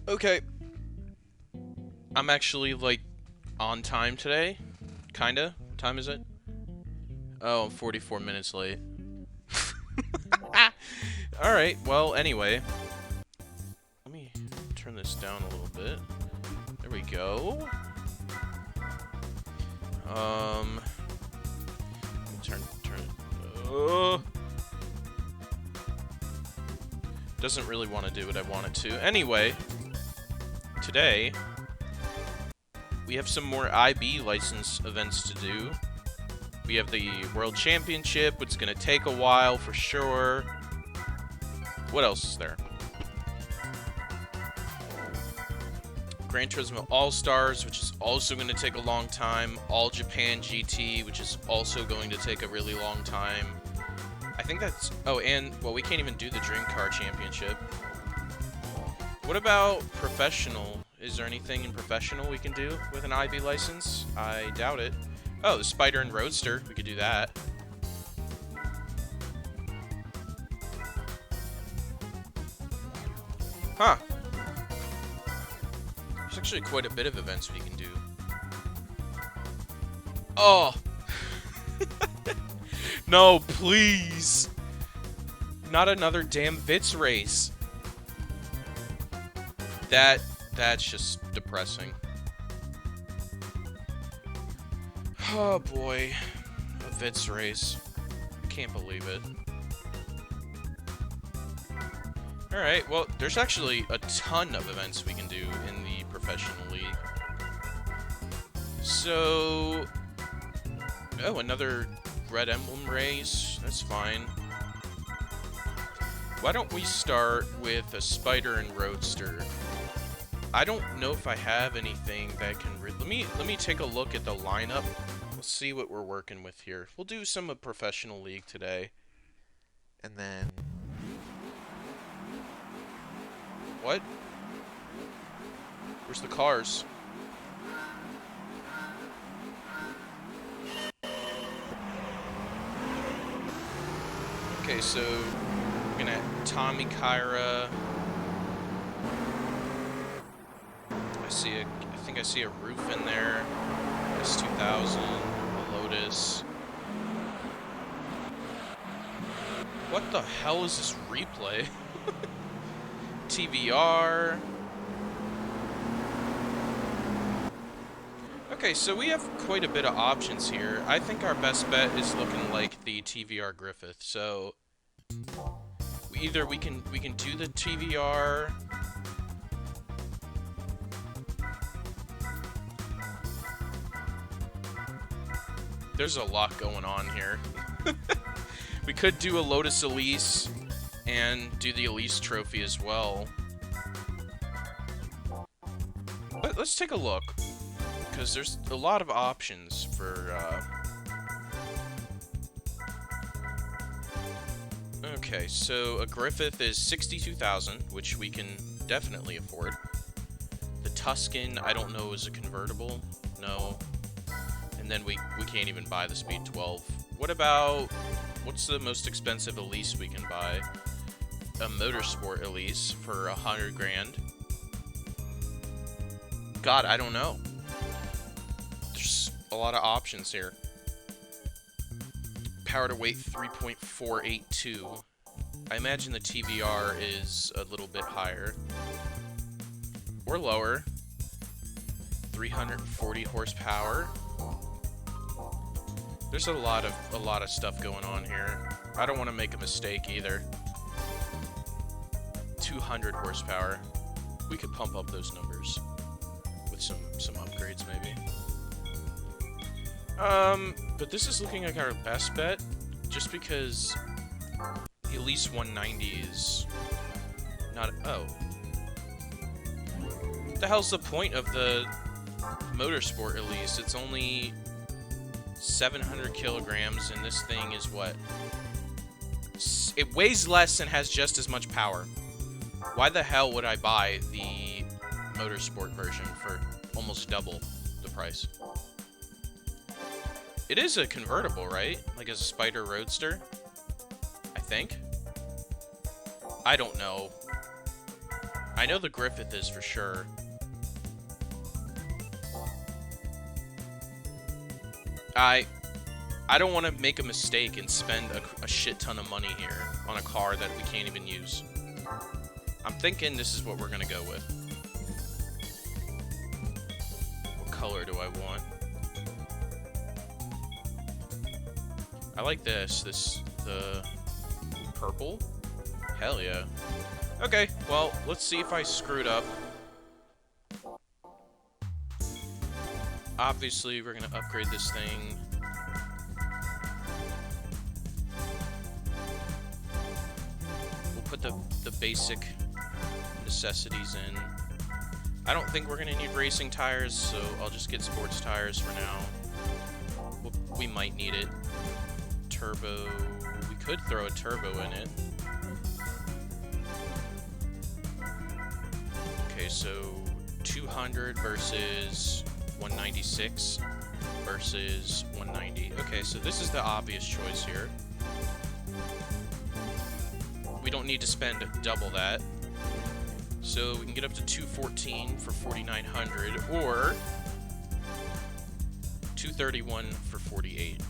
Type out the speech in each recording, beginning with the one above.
Okay, I'm actually, like, on time today. Kinda. What time is it? Oh, I'm 44 minutes late. Alright, well, anyway. Let me turn this down a little bit. There we go. Um... Turn it... Doesn't really want to do what I want it to. Anyway, today, we have some more IB license events to do. We have the World Championship, which is going to take a while for sure. What else is there? Gran Turismo All-Stars, which is also going to take a long time. All Japan GT, which is also going to take a really long time. I think that's... Oh, and, well, we can't even do the Dream Car Championship. What about professional? Is there anything in professional we can do with an IB license? I doubt it. Oh, the Spider and Roadster. We could do that. Huh. There's actually quite a bit of events we can do. Oh! No, please! Not another damn Vitz race. That's just depressing. Oh boy. A Vitz race. I can't believe it. Alright, well, there's actually a ton of events we can do in the professional league. So... Oh, another Red Emblem race. That's fine. Why don't we start with a Spider and Roadster? I don't know if I have anything that can... Let me take a look at the lineup. Let's see what we're working with here. We'll do some of professional league today. And then... What? Where's the cars? Okay, so we're gonna Tommy Kyra. I think I see a roof in there. S2000, a Lotus. What the hell is this replay? TVR. Okay, so we have quite a bit of options here. I think our best bet is looking like the TVR Griffith. So either we can do the TVR. There's a lot going on here. We could do a Lotus Elise and do the Elise trophy as well. But let's take a look, because there's a lot of options for... Okay, so a Griffith is 62,000, which we can definitely afford. The Tuscan, I don't know, is a convertible. No. And then we can't even buy the Speed 12. What about... What's the most expensive Elise we can buy? A Motorsport Elise for 100 grand. God, I don't know. There's a lot of options here. Power to weight 3.482. I imagine the TVR is a little bit higher. Or lower. 340 horsepower. There's a lot of stuff going on here. I don't want to make a mistake either. 200 horsepower. We could pump up those numbers with some upgrades maybe. But this is looking like our best bet, just because the Elise 190 is not... Oh. What the hell's the point of the Motorsport Elise? It's only 700 kilograms, and this thing is what? It weighs less and has just as much power. Why the hell would I buy the Motorsport version for almost double the price? It is a convertible, right? Like a Spider Roadster? I think. I don't know. I know the Griffith is for sure. I don't want to make a mistake and spend a shit ton of money here on a car that we can't even use. I'm thinking this is what we're gonna go with. What color do I want? I like this. The purple? Hell yeah. Okay, well, let's see if I screwed up. Obviously, we're gonna upgrade this thing. We'll put the basic necessities in. I don't think we're gonna need racing tires, so I'll just get sports tires for now. We might need it. Turbo. We could throw a turbo in it. Okay, so 200 versus 196 versus 190. Okay, so this is the obvious choice here. We don't need to spend double that. So we can get up to 214 for 4,900 or 231 for 48.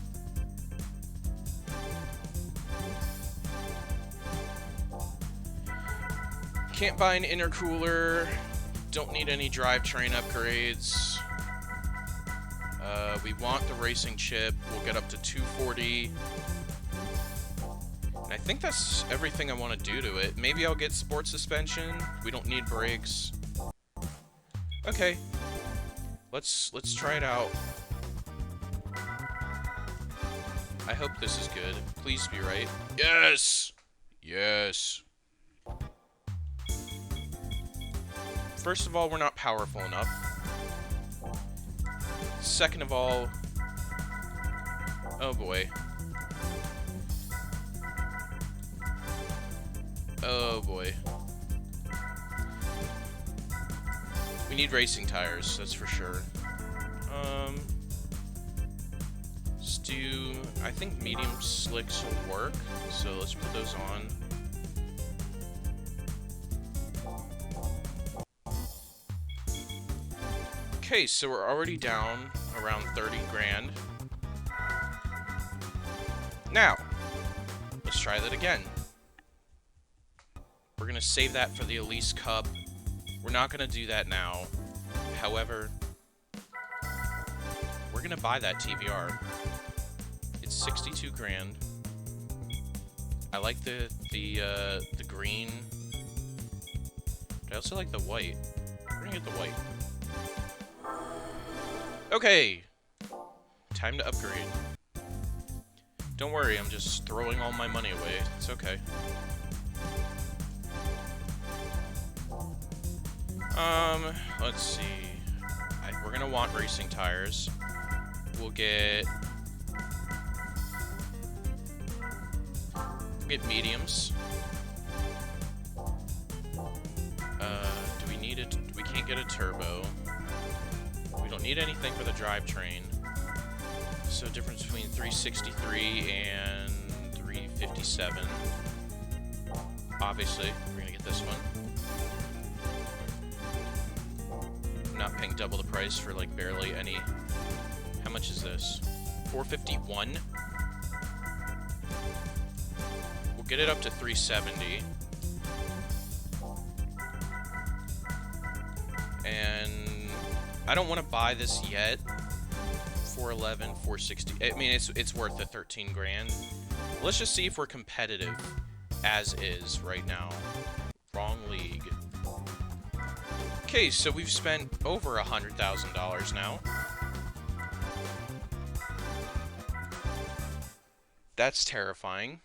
Can't buy an intercooler. Don't need any drivetrain upgrades. We want the racing chip. We'll get up to 240. And I think that's everything I want to do to it. Maybe I'll get sport suspension. We don't need brakes. Okay. Let's try it out. I hope this is good. Please be right. Yes! Yes. First of all, we're not powerful enough. Second of all... Oh boy. Oh boy. We need racing tires, that's for sure. Let's do... I think medium slicks will work, so let's put those on. Okay, so we're already down around 30 grand. Now, let's try that again. We're gonna save that for the Elise Cup. We're not gonna do that now. However, we're gonna buy that TVR. It's 62 grand. I like the green. But I also like the white. We're gonna get the white. Okay, time to upgrade. Don't worry, I'm just throwing all my money away. It's okay. Let's see. We're gonna want racing tires. We'll get mediums. Do we need it? We can't get a turbo. We don't need anything for the drivetrain. So difference between 363 and 357. Obviously, we're gonna get this one. I'm not paying double the price for like barely any. How much is this? 451. We'll get it up to 370. And I don't want to buy this yet. 411, 460. I mean, it's worth the 13 grand. Let's just see if we're competitive as is right now. Wrong league. Okay, so we've spent over $100,000 now. That's terrifying.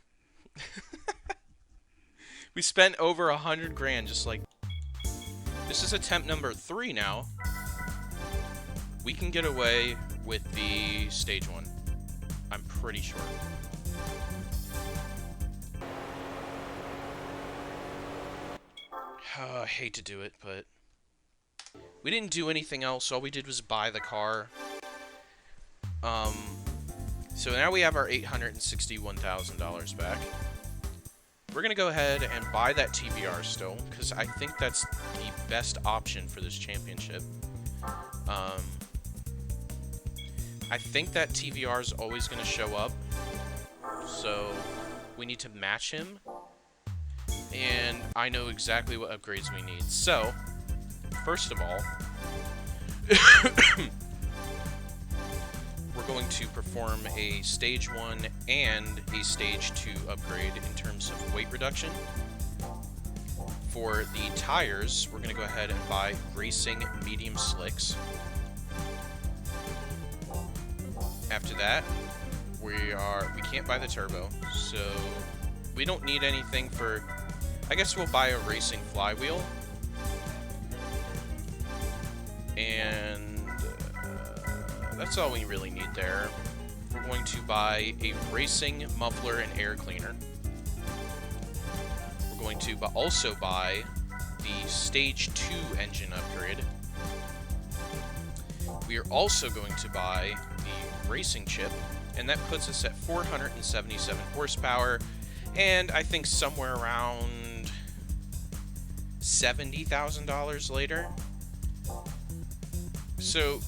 We spent over 100 grand just like... This is attempt number 3 now. We can get away with the stage 1. I'm pretty sure. I hate to do it, but... We didn't do anything else. All we did was buy the car. So now we have our $861,000 back. we're going to go ahead and buy that TVR still, because I think that's the best option for this championship. I think that TVR is always going to show up, so we need to match him, and I know exactly what upgrades we need. So, first of all, we're going to perform a Stage 1 and a Stage 2 upgrade in terms of weight reduction. For the tires, we're going to go ahead and buy Racing Medium Slicks. After that, we can't buy the turbo, so we don't need anything for... I guess we'll buy a racing flywheel. And that's all we really need there. We're going to buy a racing muffler and air cleaner. We're going to also buy the Stage 2 engine upgrade. We are also going to buy the racing chip, and that puts us at 477 horsepower, and I think somewhere around $70,000 later. So,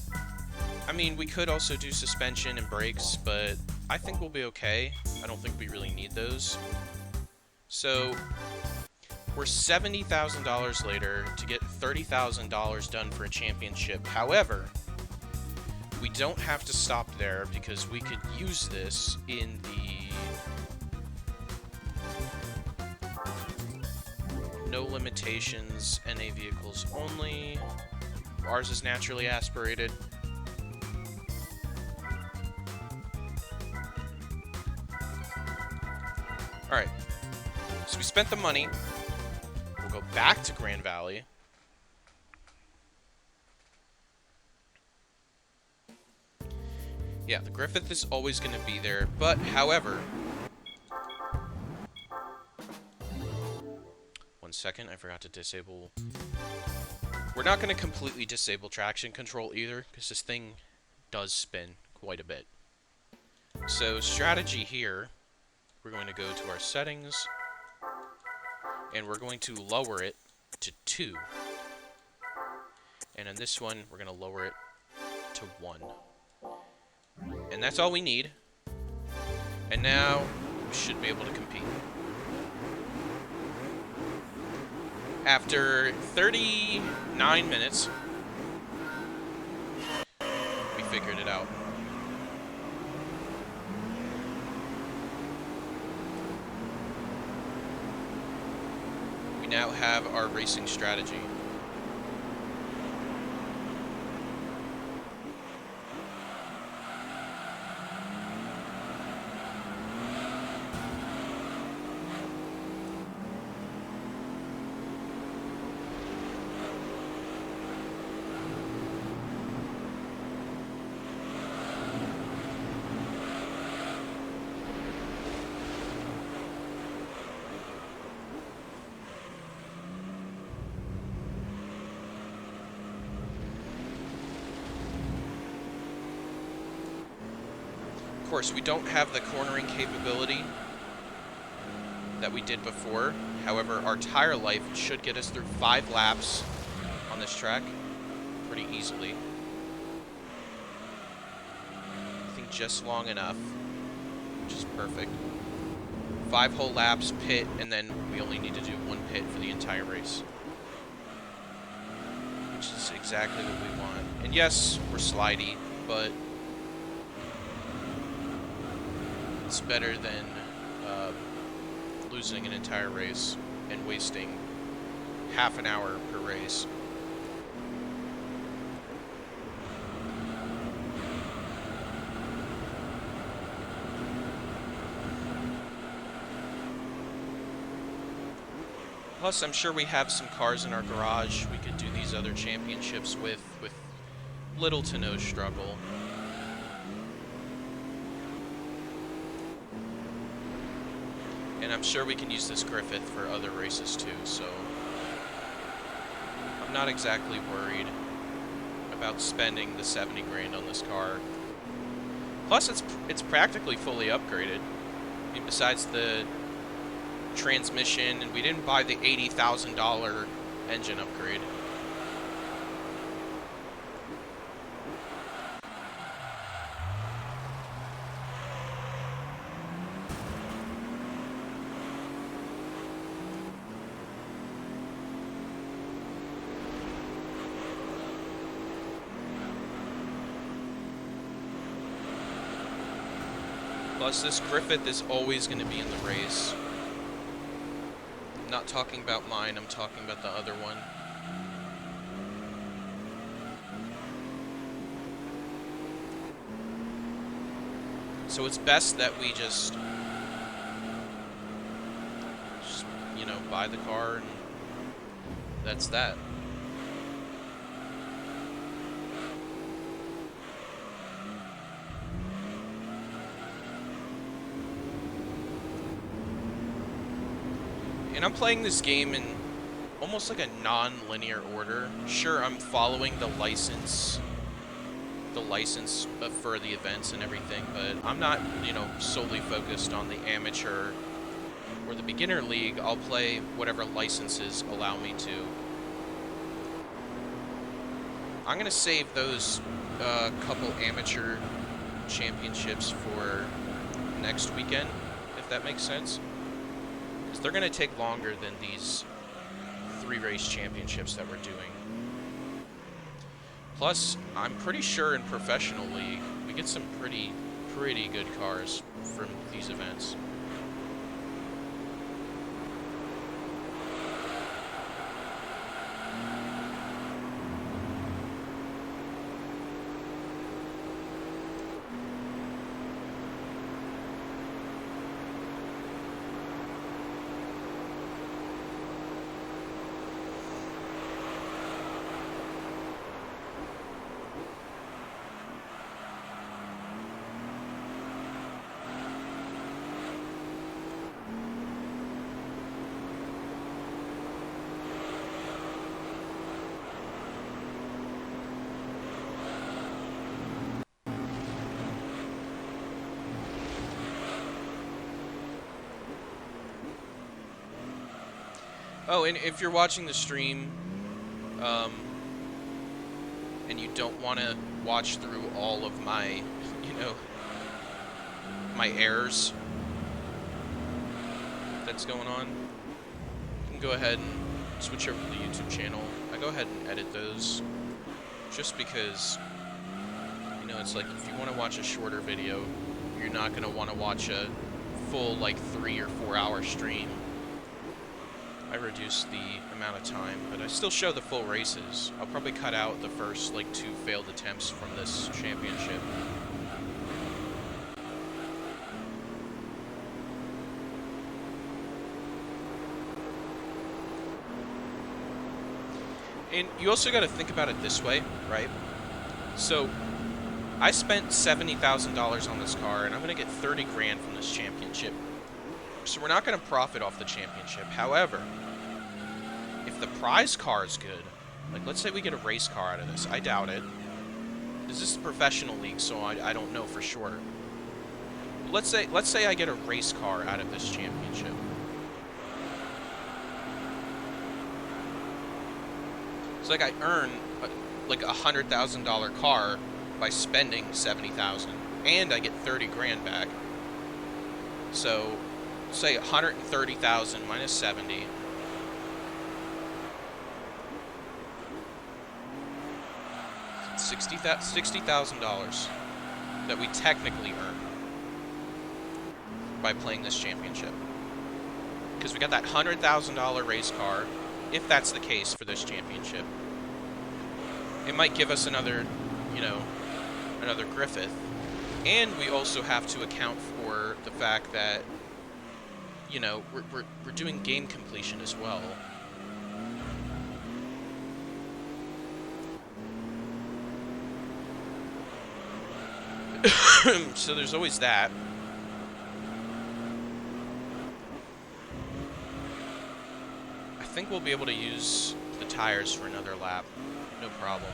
I mean, we could also do suspension and brakes, but I think we'll be okay. I don't think we really need those. So, we're $70,000 later to get $30,000 done for a championship. However, we don't have to stop there, because we could use this in the no limitations, NA vehicles only. Ours is naturally aspirated. Alright, so we spent the money. We'll go back to Grand Valley. Yeah, the Griffith is always going to be there, but however... One second, I forgot to disable... We're not going to completely disable traction control either, because this thing does spin quite a bit. So, strategy here, we're going to go to our settings, and we're going to lower it to 2. And on this one, we're going to lower it to 1. And that's all we need. And now, we should be able to compete. After 39 minutes, we figured it out. We now have our racing strategy. Of course, we don't have the cornering capability that we did before. However, our tire life should get us through 5 laps on this track pretty easily. I think just long enough, which is perfect. 5 whole laps, pit, and then we only need to do 1 pit for the entire race. Which is exactly what we want. And yes, we're slidey, but it's better than losing an entire race and wasting half an hour per race. Plus, I'm sure we have some cars in our garage we could do these other championships with little to no struggle. And I'm sure we can use this Griffith for other races too, so I'm not exactly worried about spending the 70 grand on this car. Plus, it's practically fully upgraded. I mean, besides the transmission, and we didn't buy the $80,000 engine upgrade. Plus, this Griffith is always going to be in the race. I'm not talking about mine, I'm talking about the other one. So it's best that we just you know, buy the car, and that's that. And I'm playing this game in almost like a non-linear order. Sure, I'm following the license for the events and everything, but I'm not, you know, solely focused on the amateur or the beginner league. I'll play whatever licenses allow me to. I'm gonna save those couple amateur championships for next weekend, if that makes sense. Because they're gonna take longer than these 3 race championships that we're doing. Plus, I'm pretty sure in professional league, we get some pretty good cars from these events. Oh, and if you're watching the stream, and you don't want to watch through all of my, you know, my errors that's going on, you can go ahead and switch over to the YouTube channel. I go ahead and edit those, just because, you know, it's like, if you want to watch a shorter video, you're not going to want to watch a full, like, 3 or 4 hour stream. I reduced the amount of time, but I still show the full races. I'll probably cut out the first, like, 2 failed attempts from this championship. And you also got to think about it this way, right? So, I spent $70,000 on this car, and I'm going to get 30 grand from this championship. So we're not going to profit off the championship. However, if the prize car is good, like, let's say we get a race car out of this. I doubt it. This is a professional league, so I don't know for sure. Let's say I get a race car out of this championship. It's like I earn like $100,000 car by spending $70,000, and I get 30 grand back. So, say 130,000 minus 70. $60,000 that we technically earn by playing this championship. Because we got that $100,000 race car, if that's the case for this championship. It might give us another, you know, another Griffith. And we also have to account for the fact that, you know, we're doing game completion as well. So there's always that. I think we'll be able to use the tires for another lap. No problem.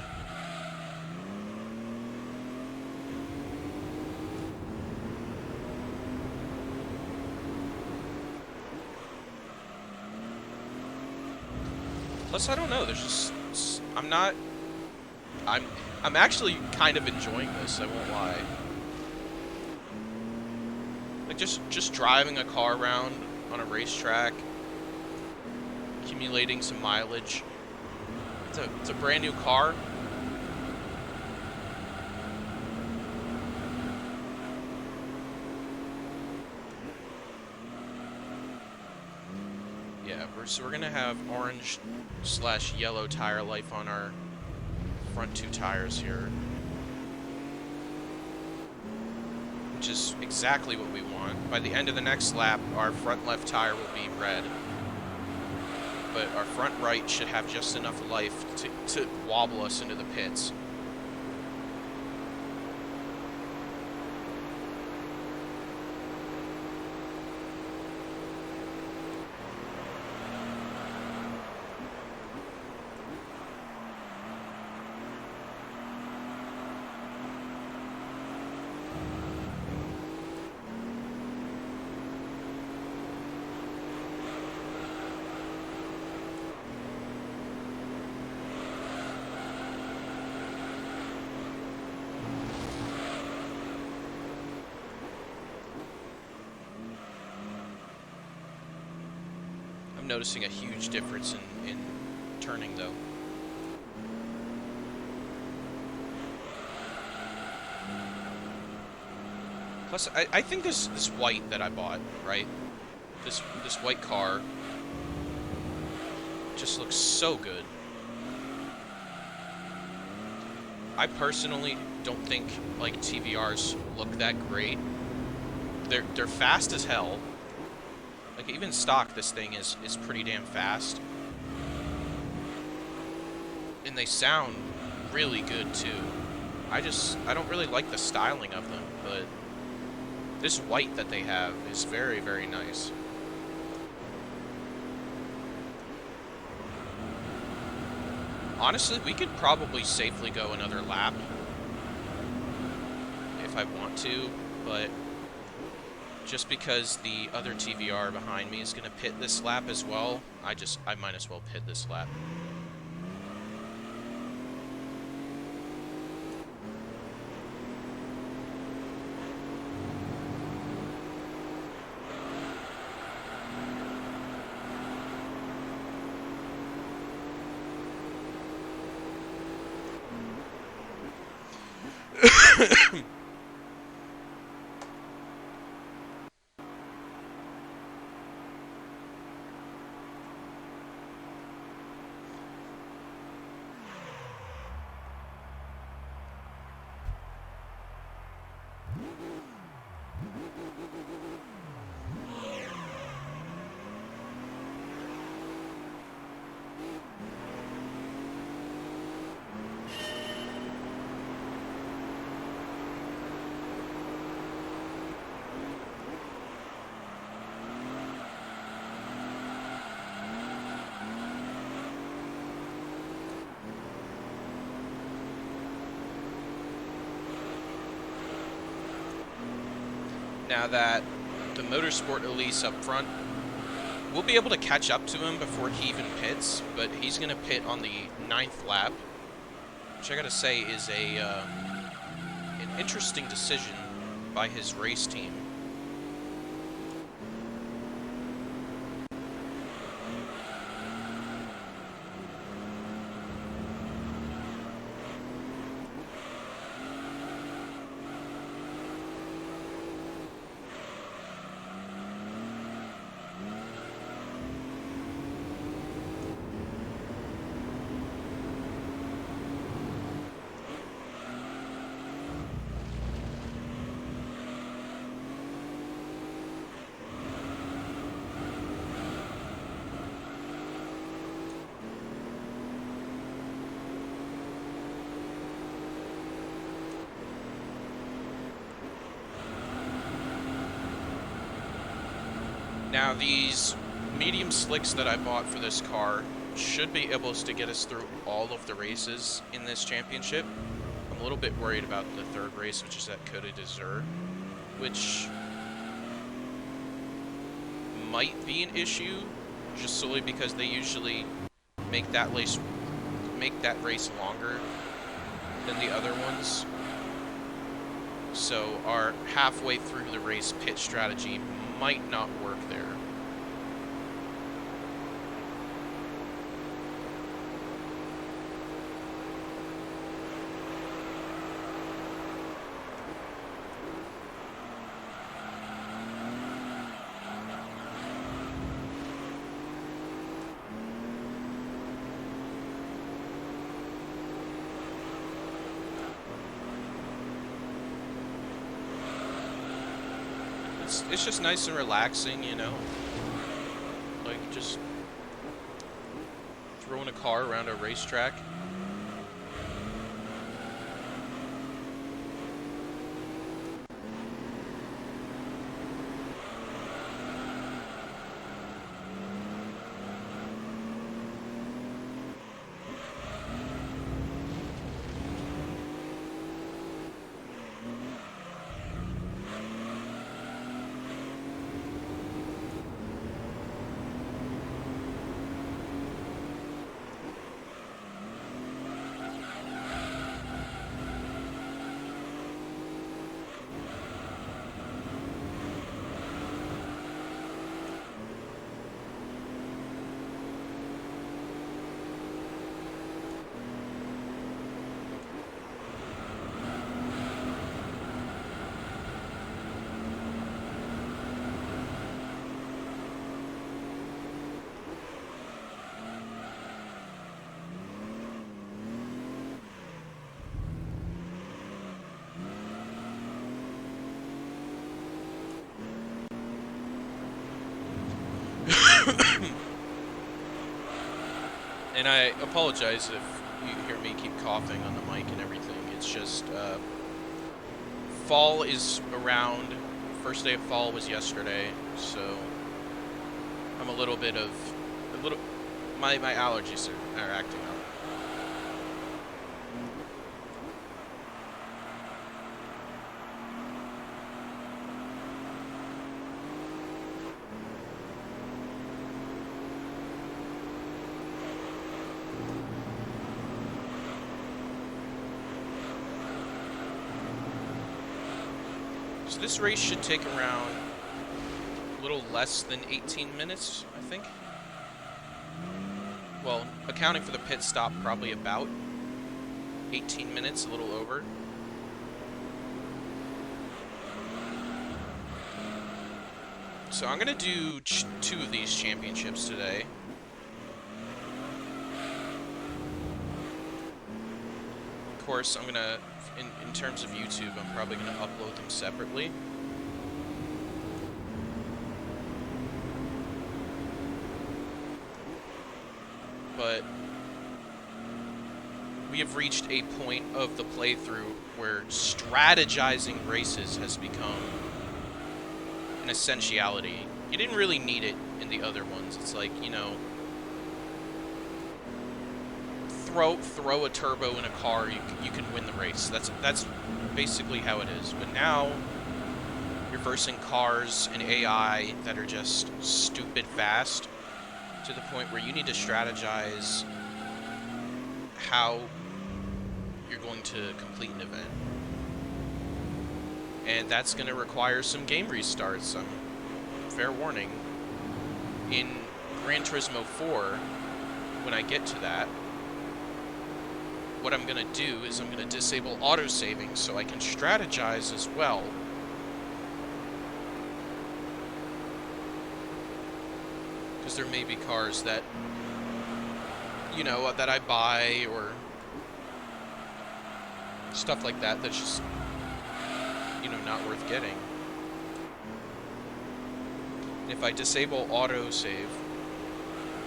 Plus, I don't know. There's I'm not. I'm. I'm actually kind of enjoying this. I won't lie. Like just driving a car around on a racetrack, accumulating some mileage. It's a brand new car. Yeah, so we're gonna have orange/yellow tire life on our front two tires here, which is exactly what we want. By the end of the next lap, our front left tire will be red, but our front right should have just enough life to wobble us into the pits. Noticing a huge difference in turning though. Plus, I think this white that I bought, right? This white car just looks so good. I personally don't think like TVRs look that great. They're fast as hell. Like, even stock, this thing is pretty damn fast. And they sound really good, too. I don't really like the styling of them, but this white that they have is very, very nice. Honestly, we could probably safely go another lap if I want to, but just because the other TVR behind me is going to pit this lap as well, I might as well pit this lap. Now that the Motorsport Elise up front, we'll be able to catch up to him before he even pits, but he's going to pit on the 9th lap, which I gotta say is an interesting decision by his race team. Now, these medium slicks that I bought for this car should be able to get us through all of the races in this championship. I'm a little bit worried about the 3rd race, which is at Côte d'Azur, which might be an issue, just solely because they usually make that race longer than the other ones. So our halfway through the race pit strategy might not work there. It's just nice and relaxing, you know? Like, just throwing a car around a racetrack. And I apologize if you hear me keep coughing on the mic and everything. It's just, fall is around. First day of fall was yesterday, so I'm my allergies are acting up. So this race should take around a little less than 18 minutes, I think. Well, accounting for the pit stop, probably about 18 minutes, a little over. So I'm going to do 2 of these championships today. Of course, I'm going to, in terms of YouTube, I'm probably going to upload them separately. But we have reached a point of the playthrough where strategizing races has become an essentiality. You didn't really need it in the other ones. It's like, you know, throw a turbo in a car, you can win the race. That's basically how it is. But now you're versing cars and AI that are just stupid fast, to the point where you need to strategize how you're going to complete an event. And that's going to require some game restarts. Fair warning. In Gran Turismo 4, when I get to that, what I'm going to do is I'm going to disable autosaving so I can strategize as well. Because there may be cars that, you know, that I buy or stuff like that that's just, you know, not worth getting. If I disable autosave,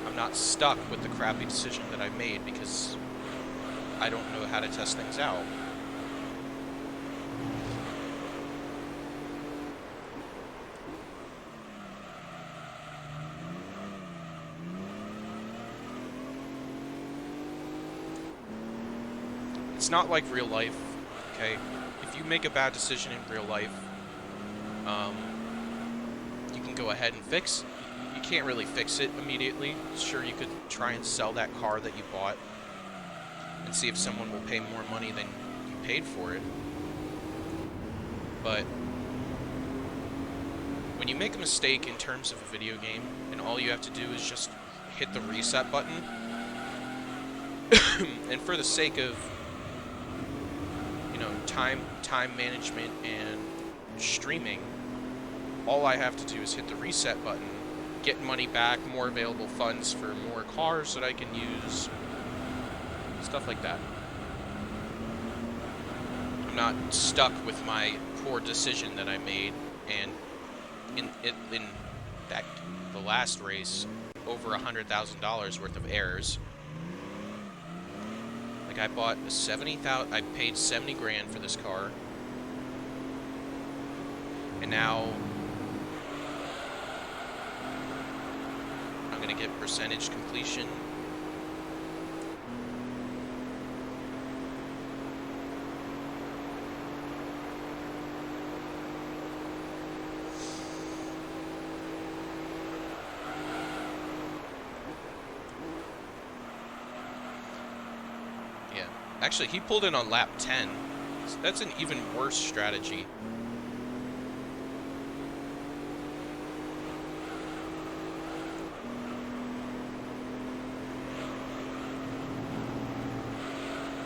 I'm not stuck with the crappy decision that I made because I don't know how to test things out. It's not like real life, okay? If you make a bad decision in real life, you can go ahead and fix. You can't really fix it immediately. Sure, you could try and sell that car that you bought and see if someone will pay more money than you paid for it. But when you make a mistake in terms of a video game, and all you have to do is just hit the reset button, and for the sake of, you know, time management and streaming, all I have to do is hit the reset button, get money back, more available funds for more cars that I can use, stuff like that. I'm not stuck with my poor decision that I made, and in fact, the last race, over $100,000 worth of errors. Like, I bought a I paid 70 grand for this car, and now I'm gonna get percentage completion. Actually, he pulled in on lap 10. So that's an even worse strategy.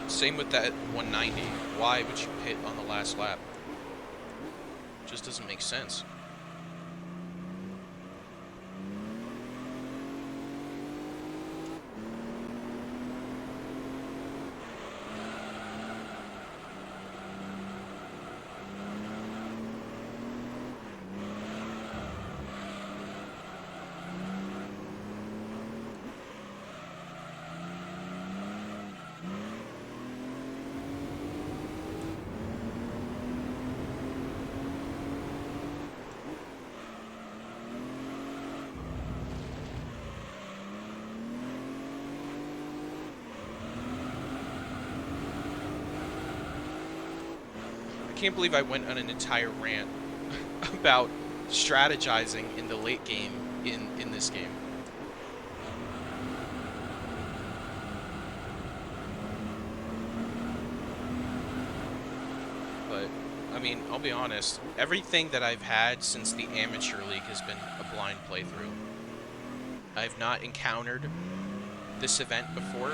Same with that 190. Why would you pit on the last lap? It just doesn't make sense. I can't believe I went on an entire rant about strategizing in the late game in this game. But, I mean, I'll be honest, everything that I've had since the Amateur League has been a blind playthrough. I've not encountered this event before.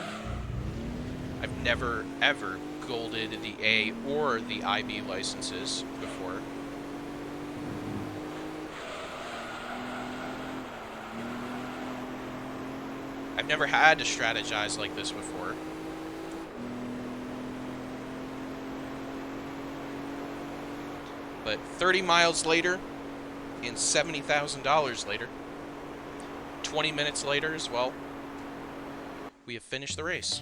I've never, ever golded the A or the IB licenses before. I've never had to strategize like this before. But 30 miles later, and $70,000 later, 20 minutes later as well, we have finished the race.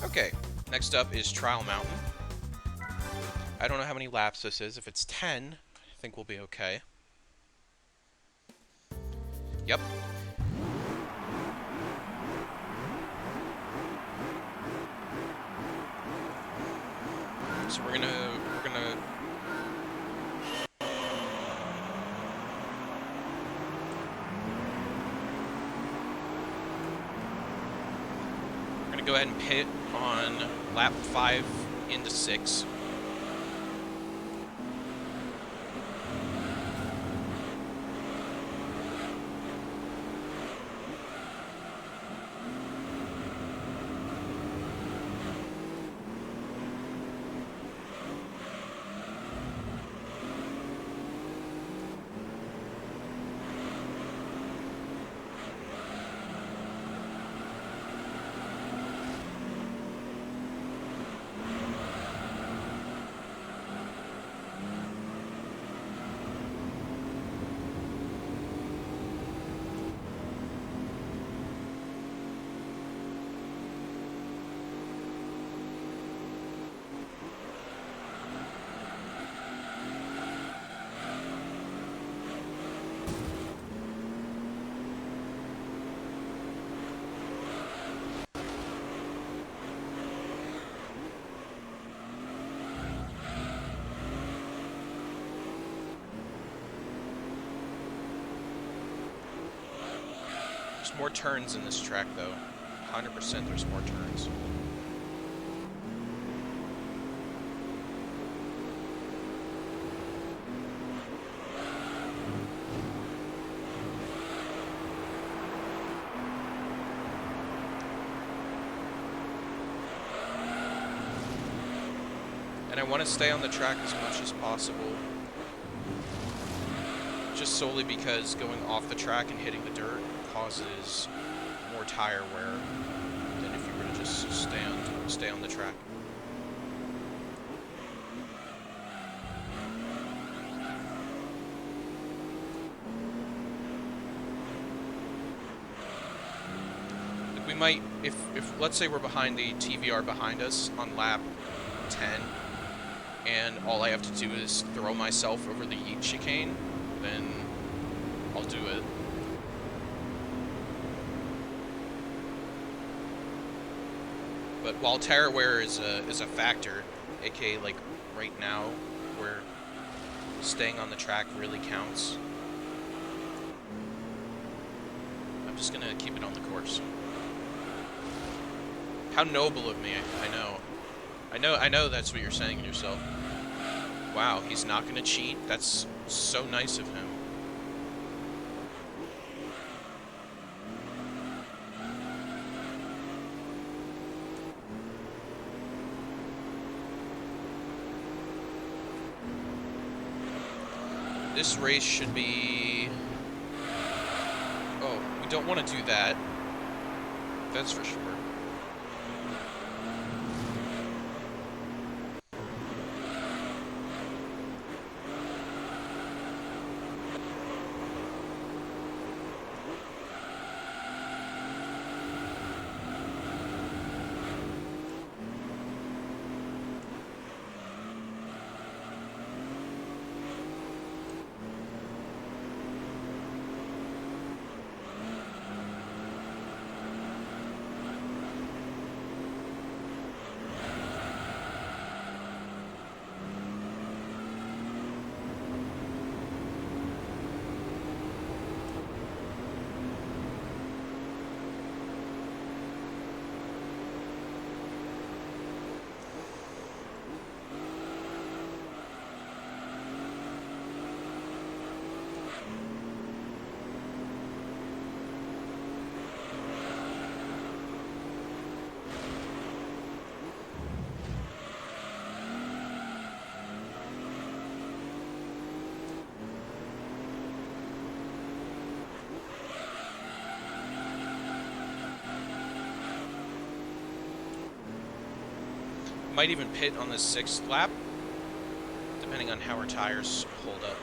Okay, next up is Trial Mountain. I don't know how many laps this is. If it's 10, I think we'll be okay. Yep. So we're gonna go ahead and pit on lap 5 into 6. There's more turns in this track, though. 100% there's more turns. And I want to stay on the track as much as possible. Just solely because going off the track and hitting the dirt causes more tire wear than if you were to just stay on the track. Like we might, if let's say we're behind the TVR behind us on lap 10, and all I have to do is throw myself over the yeet chicane, then I'll do it. But while tire wear is a factor, aka like right now, where staying on the track really counts, I'm just gonna keep it on the course. How noble of me! I know that's what you're saying to yourself. Wow, he's not gonna cheat? That's so nice of him. This race should be... Oh, we don't want to do that. That's for sure. Might even pit on the 6th lap, depending on how our tires hold up.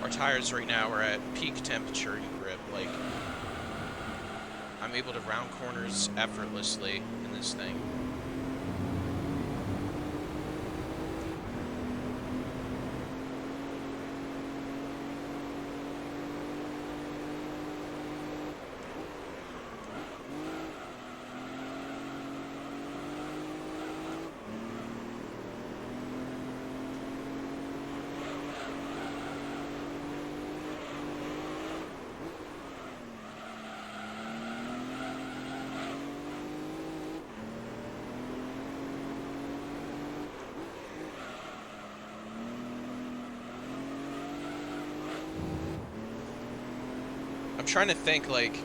Our tires right now are at peak temperature and grip. Like, I'm able to round corners effortlessly in this thing. I'm trying to think, like,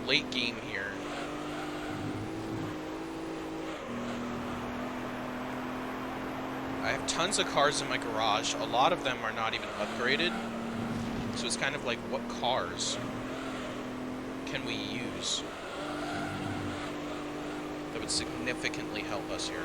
late game here. I have tons of cars in my garage. A lot of them are not even upgraded. So it's kind of like, what cars can we use that would significantly help us here?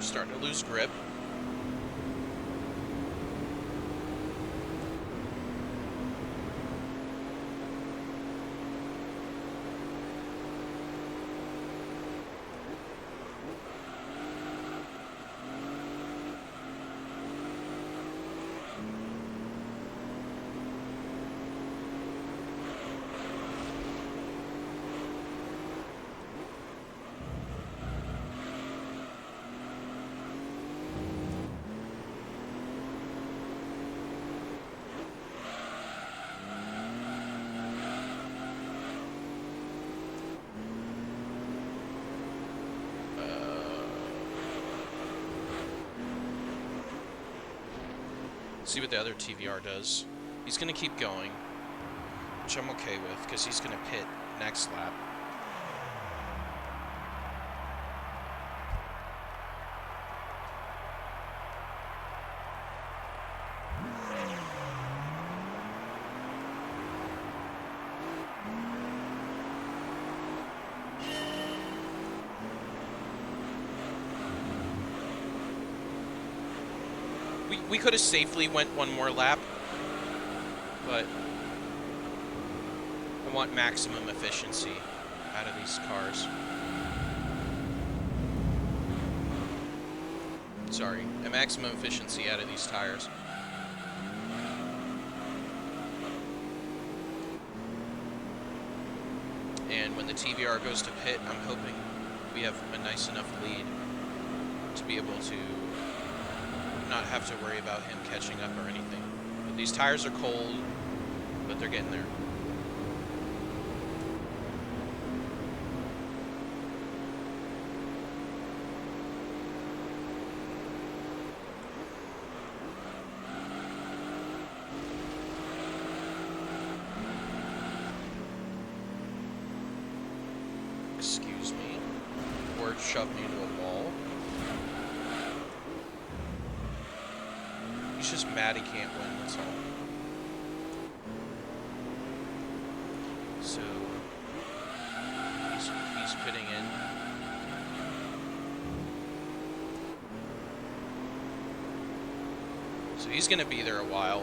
Starting to lose grip. See what the other TVR does. He's going to keep going, which I'm okay with, because he's going to pit next lap. We could have safely went one more lap, but I want maximum efficiency out of these cars. Sorry, a maximum efficiency out of these tires. And when the TVR goes to pit, I'm hoping we have a nice enough lead to be able to not have to worry about him catching up or anything. But these tires are cold, but they're getting there. Excuse me. Word shoved me into a wall. He's just mad he can't win, that's all. So, he's pitting in. So he's going to be there a while.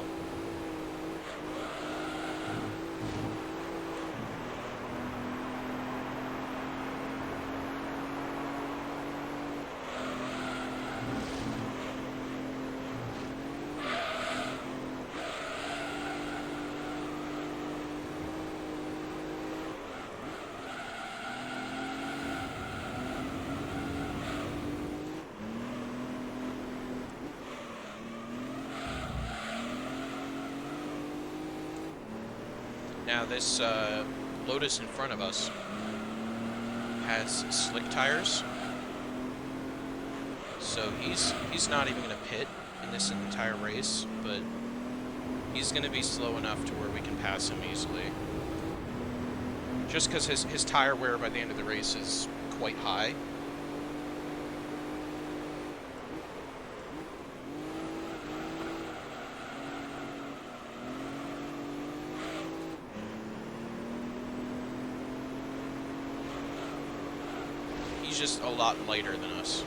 Now this Lotus in front of us has slick tires, so he's not even going to pit in this entire race, but he's going to be slow enough to where we can pass him easily. Just because his tire wear by the end of the race is quite high. He's just a lot lighter than us.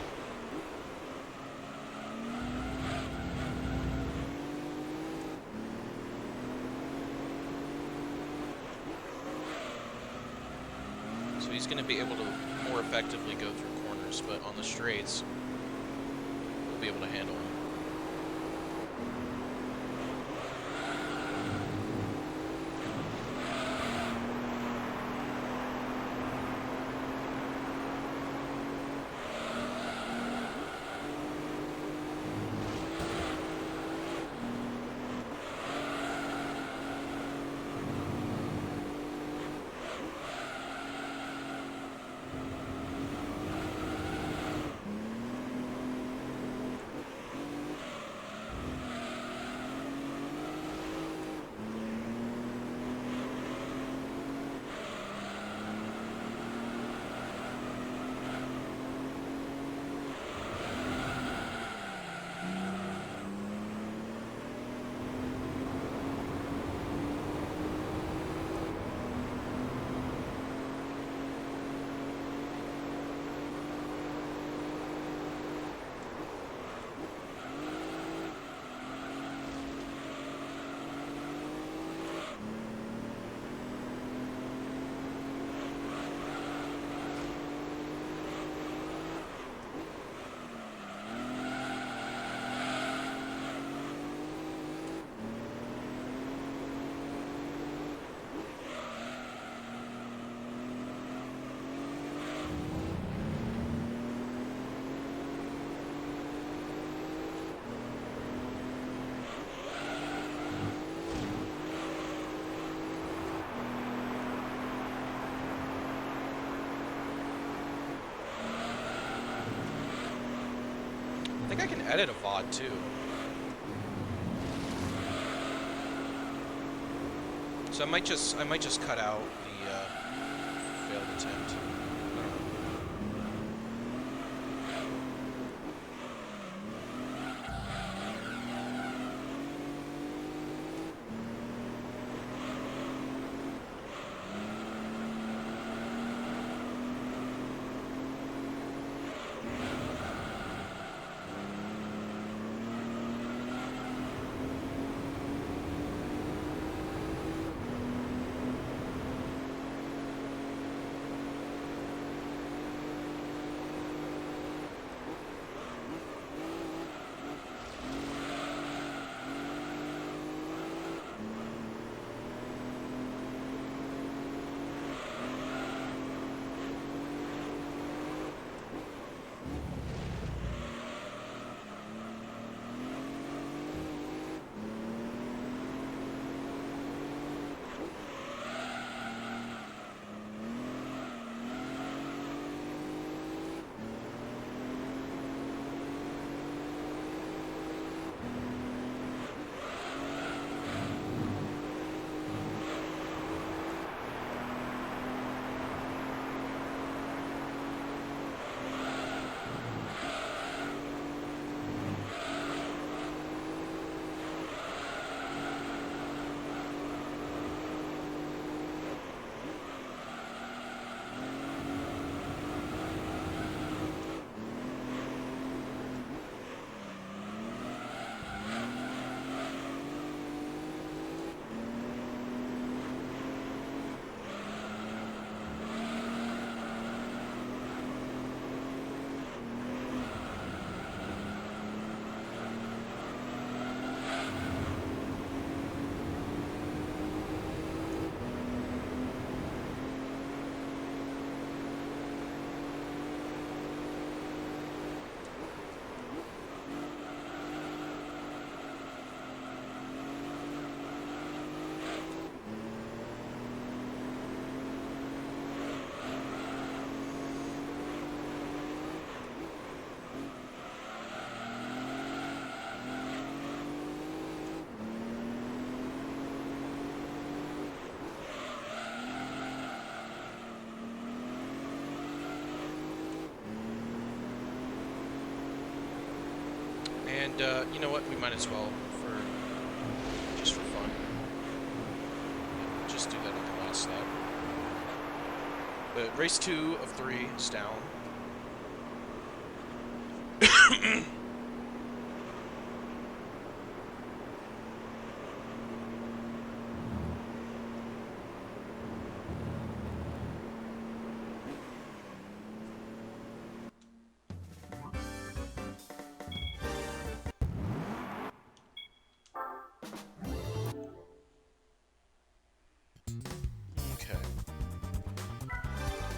So he's going to be able to more effectively go through corners, but on the straights, we'll be able to handle him. did a VOD too. So I might just cut out the failed attempt. And you know what? We might as well, just for fun, just do that on the last lap. But race 2 of 3 is down.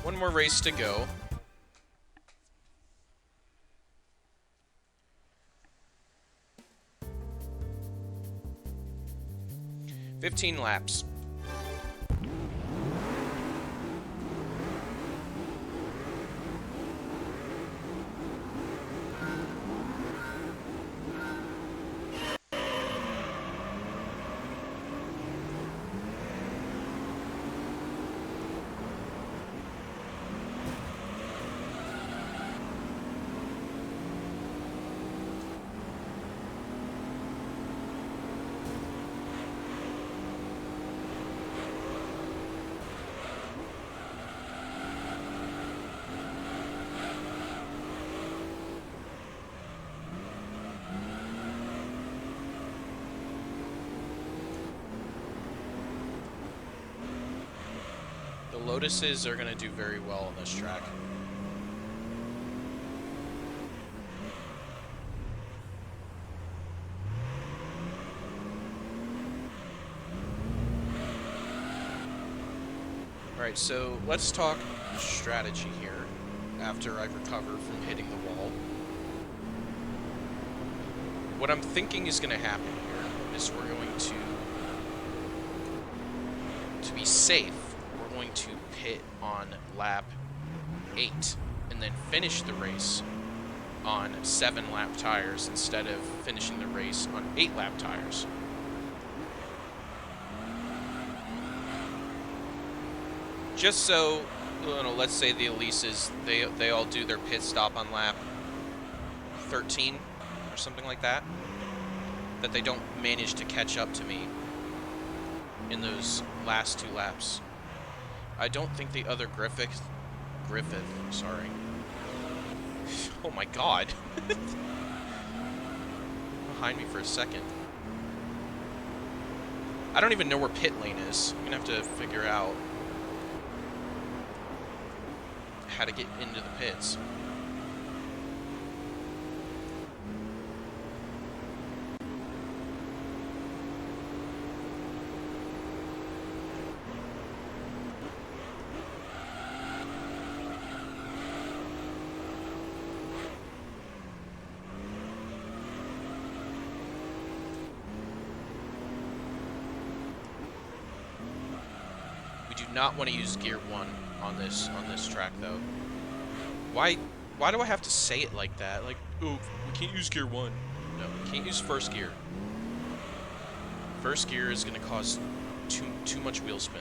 One more race to go. "15 laps. Lotuses are going to do very well on this track. Alright, so let's talk strategy here after I recover from hitting the wall. What I'm thinking is going to happen here is we're going to be safe, we're going to pit on lap 8 and then finish the race on 7-lap tires instead of finishing the race on 8-lap tires. Just so, you know, let's say the Elises, they all do their pit stop on lap 13 or something like that, that they don't manage to catch up to me in those last 2 laps. I don't think the other Griffith, sorry. Oh my god. Behind me for a second. I don't even know where pit lane is. I'm gonna have to figure out how to get into the pits. Not want to use gear 1 on this track though. Why do I have to say it like that? Like, oh, we can't use gear 1. No, we can't use first gear. First gear is going to cause too much wheel spin.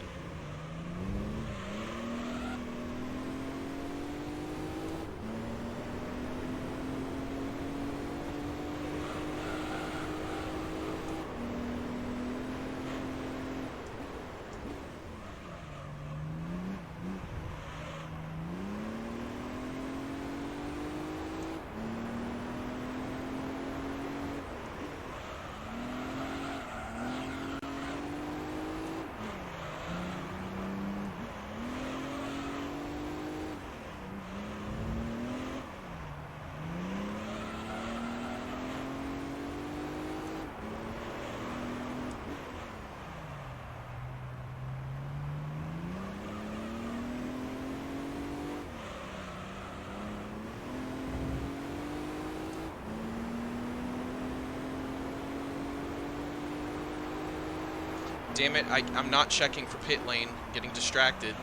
Damn it, I'm not checking for pit lane, getting distracted.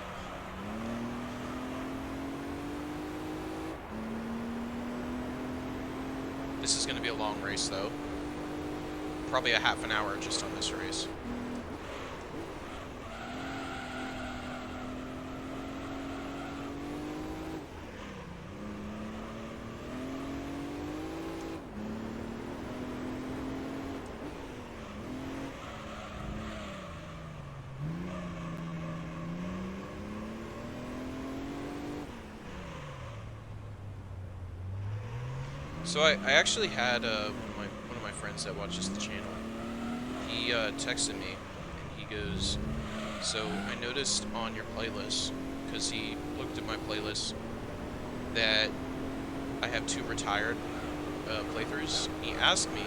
This is going to be a long race though. Probably a half an hour just on this race. So I actually had one of my friends that watches the channel. He texted me and he goes, "So I noticed on your playlist, because he looked at my playlist, that I have 2 retired playthroughs. He asked me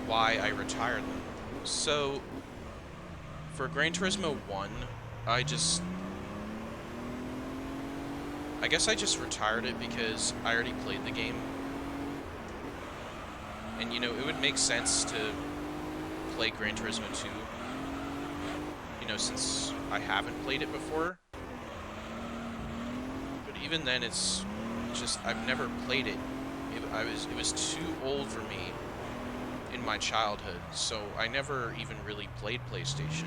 why I retired them. So for Gran Turismo 1, I guess I just retired it because I already played the game. And, you know, it would make sense to play Gran Turismo 2, you know, since I haven't played it before. But even then, it's just, I've never played it. It was too old for me in my childhood, so I never even really played PlayStation.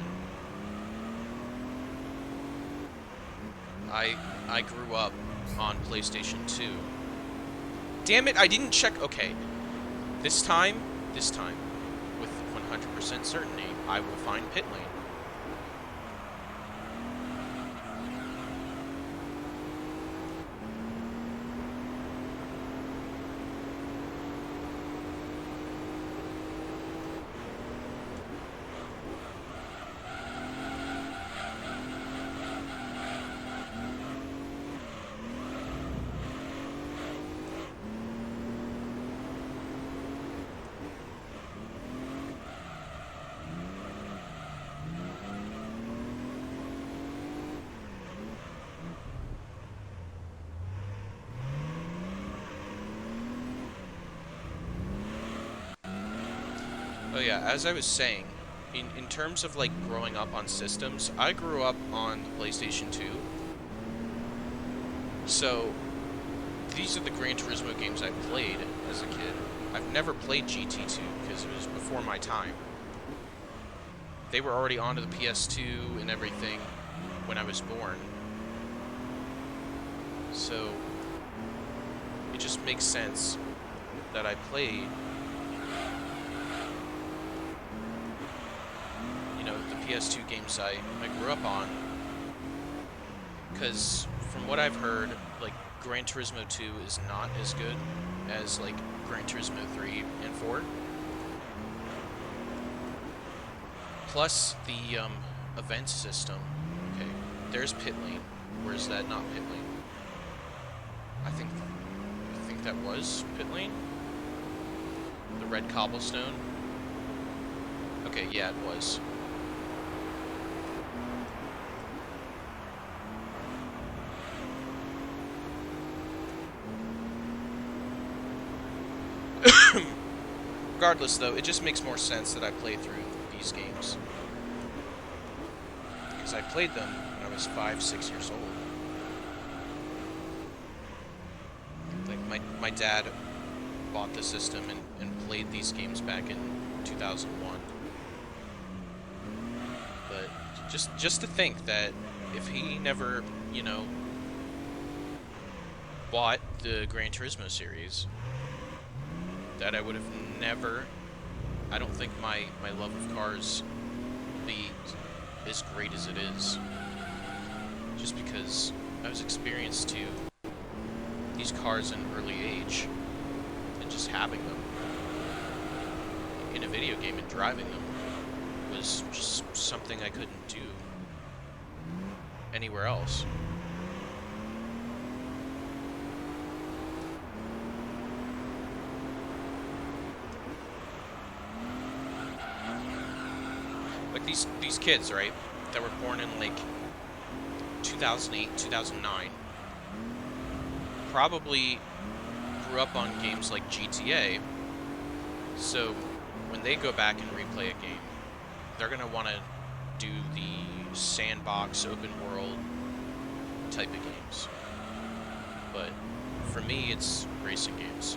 I grew up on PlayStation 2. Damn it, I didn't check. Okay. This time, with 100% certainty, I will find pit lane. Oh yeah, as I was saying, in terms of like growing up on systems, I grew up on the PlayStation 2. So these are the Gran Turismo games I played as a kid. I've never played GT2 because it was before my time. They were already onto the PS2 and everything when I was born. So it just makes sense that I played, you know, the PS2 games I grew up on. Because from what I've heard, like, Gran Turismo 2 is not as good as, like, Gran Turismo 3 and 4. Plus, the event system. Okay, there's pit lane. Where is that not pit lane? I think that was pit lane? The red cobblestone? Okay, yeah, it was. Regardless, though, it just makes more sense that I play through these games. Because I played them when I was 5, 6 years old. Like, my dad bought the system and played these games back in 2001. But just to think that if he never, you know, bought the Gran Turismo series, that I would have never, I don't think my love of cars would be as great as it is. Just because I was experienced to these cars in early age, and just having them in a video game and driving them was just something I couldn't do anywhere else. Like these kids, right, that were born in like 2008, 2009, probably grew up on games like GTA, so when they go back and replay a game, they're going to want to do the sandbox, open world type of games. But for me, it's racing games.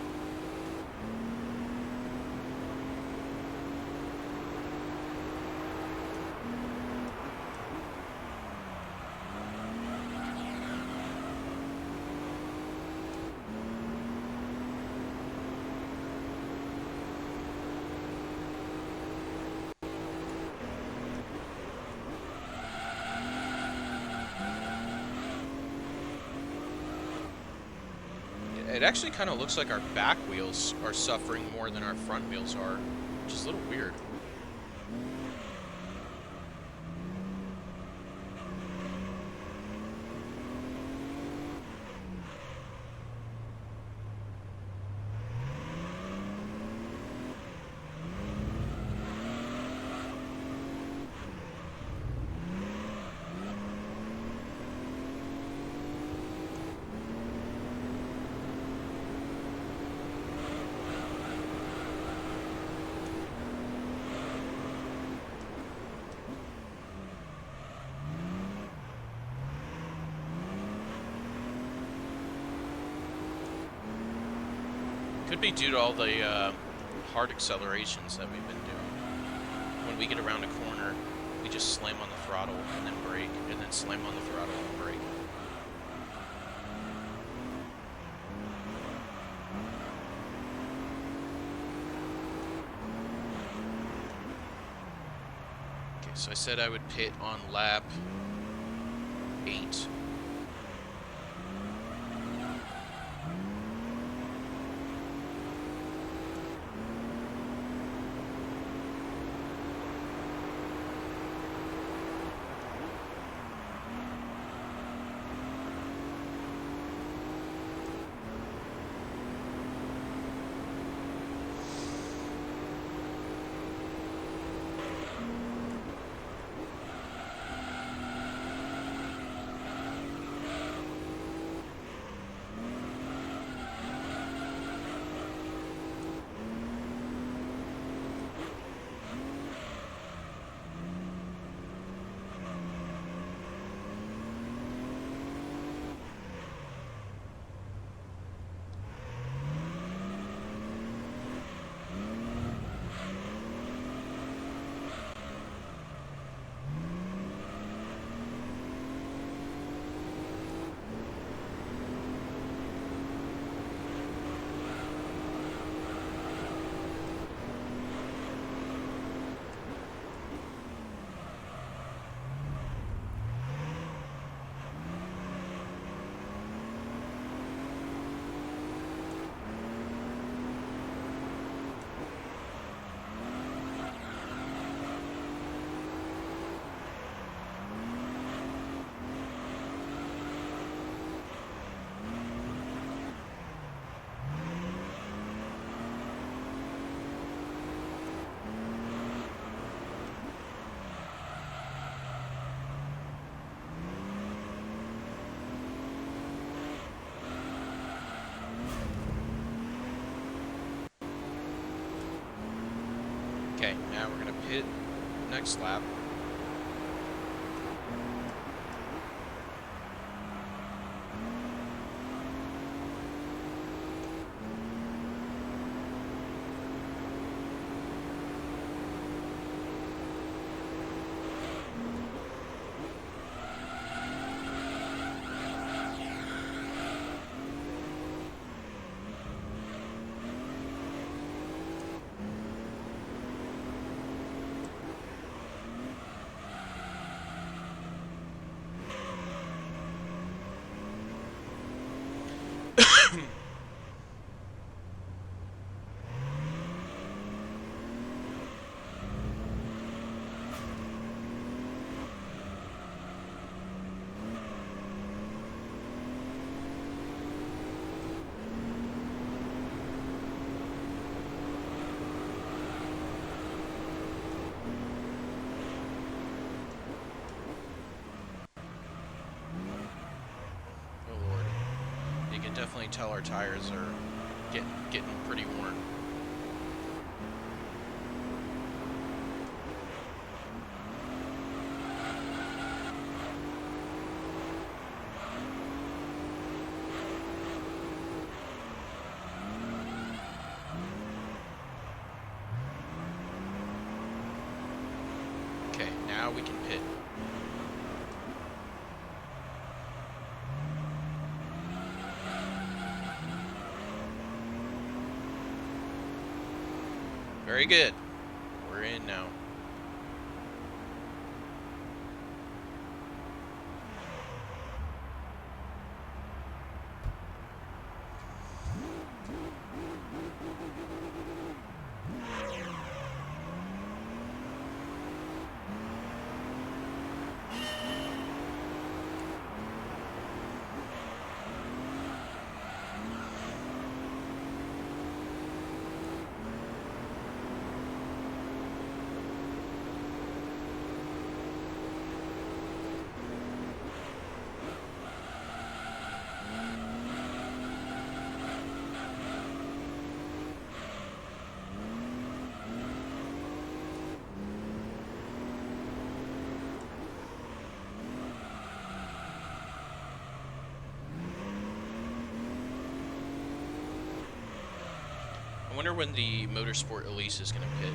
It actually kind of looks like our back wheels are suffering more than our front wheels are, which is a little weird. Could be due to all the hard accelerations that we've been doing. When we get around a corner, we just slam on the throttle and then brake, and then slam on the throttle and brake. Okay, so I said I would pit on lap 8. Okay, now we're gonna pit next lap. Definitely tell our tires are getting pretty worn. Okay, now we can pit. Very good. We're in now. I wonder when the Motorsport Elise is going to pit.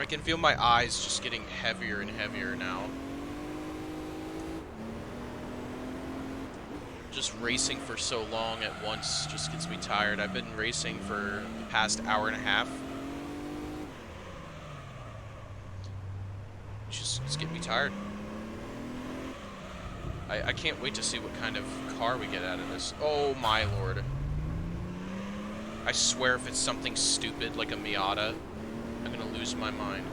I can feel my eyes just getting heavier and heavier now. Just racing for so long at once just gets me tired. I've been racing for the past hour and a half. It's getting me tired. I can't wait to see what kind of car we get out of this. Oh my lord. I swear if it's something stupid like a Miata, I'm gonna lose my mind.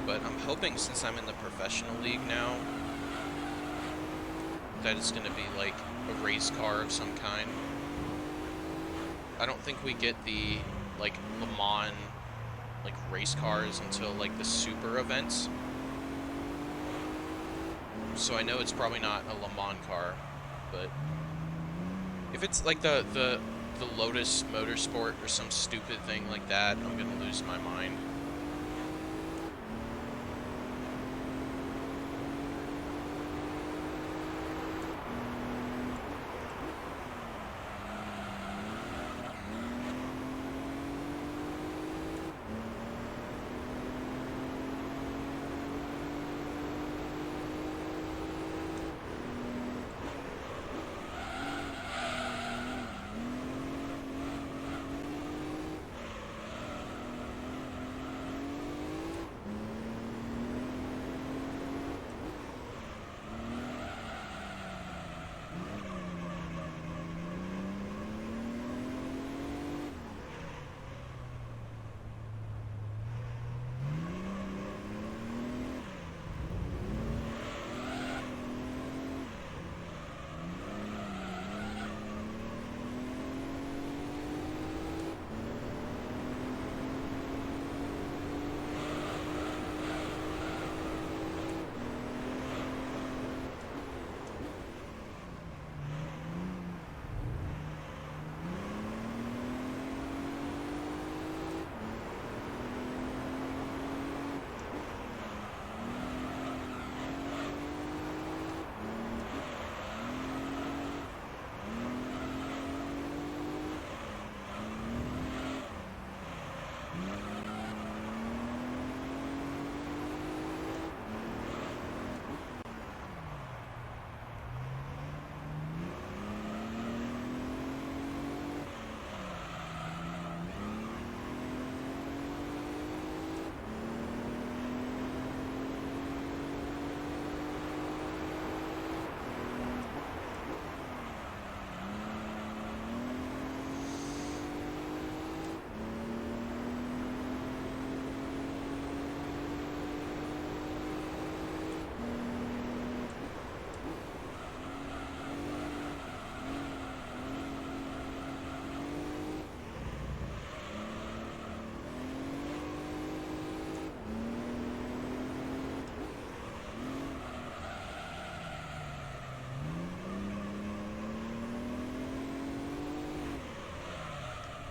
But I'm hoping, since I'm in the professional league now, that it's gonna be like a race car of some kind. I don't think we get the like Le Mans like race cars until like the super events. So I know it's probably not a Le Mans car, but if it's like the Lotus Motorsport or some stupid thing like that, I'm gonna lose my mind.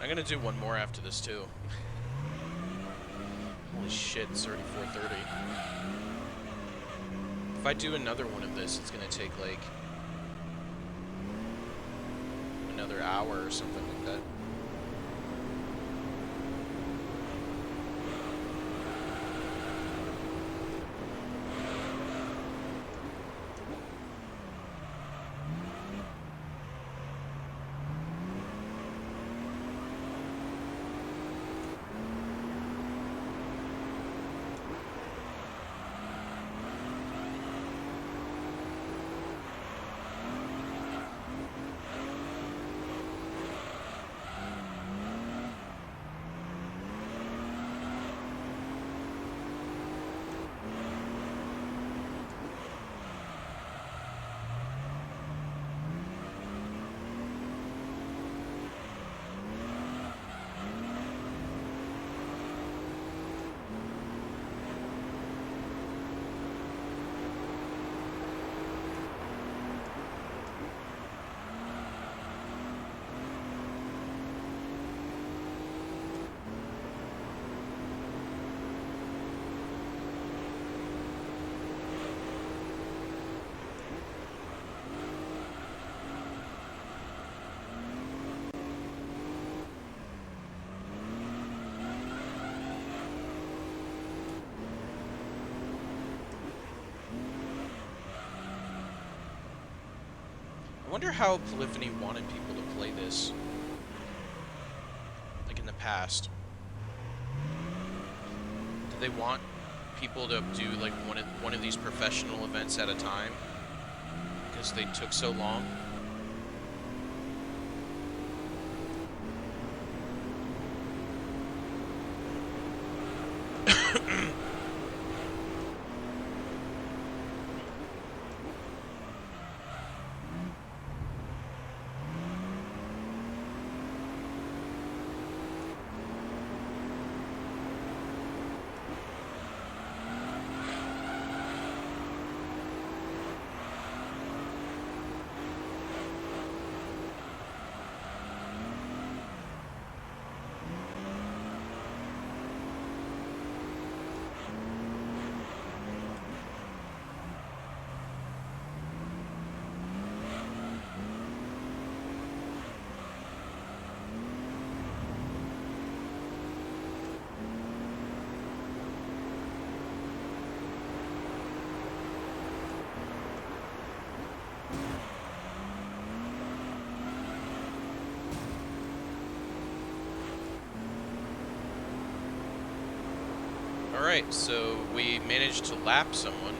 I'm gonna do one more after this too. Holy shit, it's already 4:30. If I do another one of this, it's gonna take like another hour or something like that. I wonder how Polyphony wanted people to play this, like in the past. Did they want people to do like one of these professional events at a time because they took so long? Alright, so we managed to lap someone.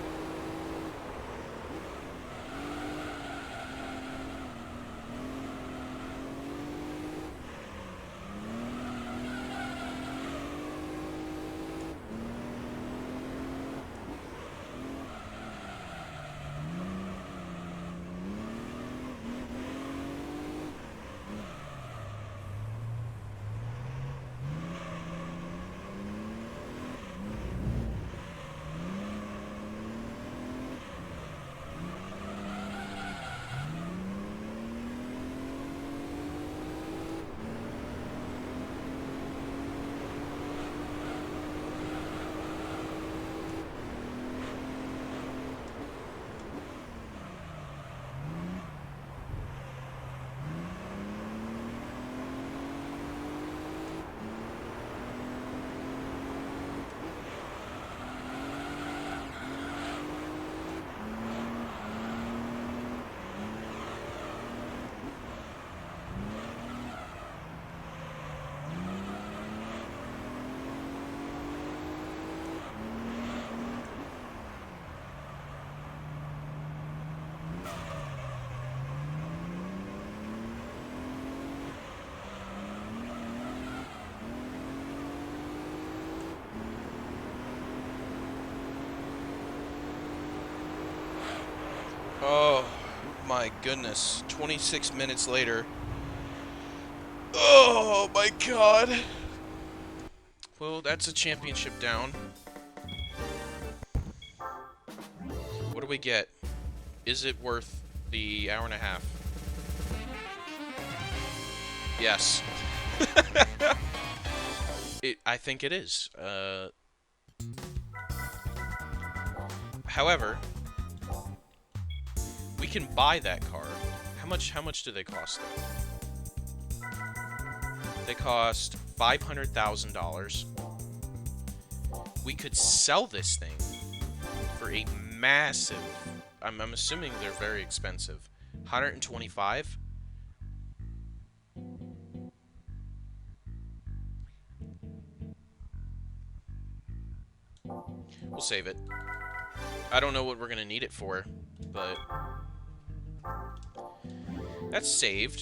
Oh my goodness, 26 minutes later. Oh my god. Well, that's a championship down. What do we get? Is it worth the hour and a half? Yes. I think it is. However, we can buy that car. How much do they cost though? They cost $500,000. We could sell this thing for a massive, I'm assuming they're very expensive, 125. We'll save it. I don't know what we're gonna need it for, but that's saved.